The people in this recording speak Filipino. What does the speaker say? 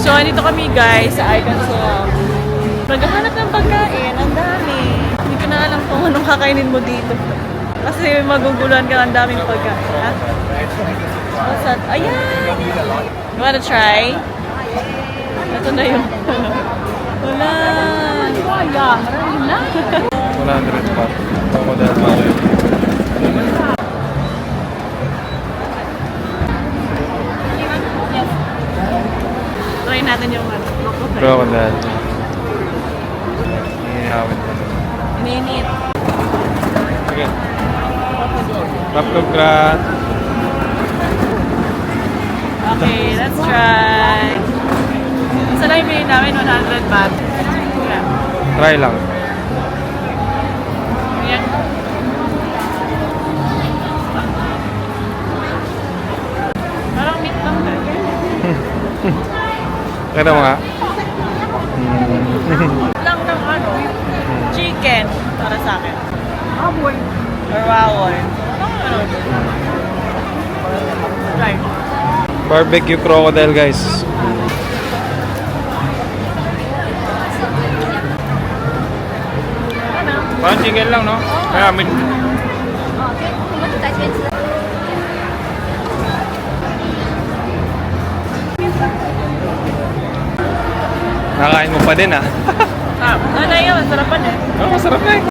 So, andito kami guys sa Icon Swap. Naghahanap ng pagkain, ang dami. Hindi ko na alam kung anong kakainin mo dito. Kasi maguguluhan ka, ang daming pagkain. Ha? What's that? Ayan! You wanna try? Ito na yung ano. Wala! Wala! Marami na! 100 pa. Crocodile Mare. Try natin yung ano. Crocodile. Hinihawin pa. Ininit. Sige. Taplog krat. Okay, let's try. Isa lang yung bilhin namin, 100 baht. Yeah. Try lang. Ayan. Parang meat lang ba? Kaya mo nga. Lang ng ano, chicken para sa akin. Baboy. Or wawoy. Ano? Try. Barbecue crocodile guys. Parang chicken lang, no? Kaya amin. Nakain mo pa din, ah. Ano yun? Sarapan eh. Oh, masarap na eh.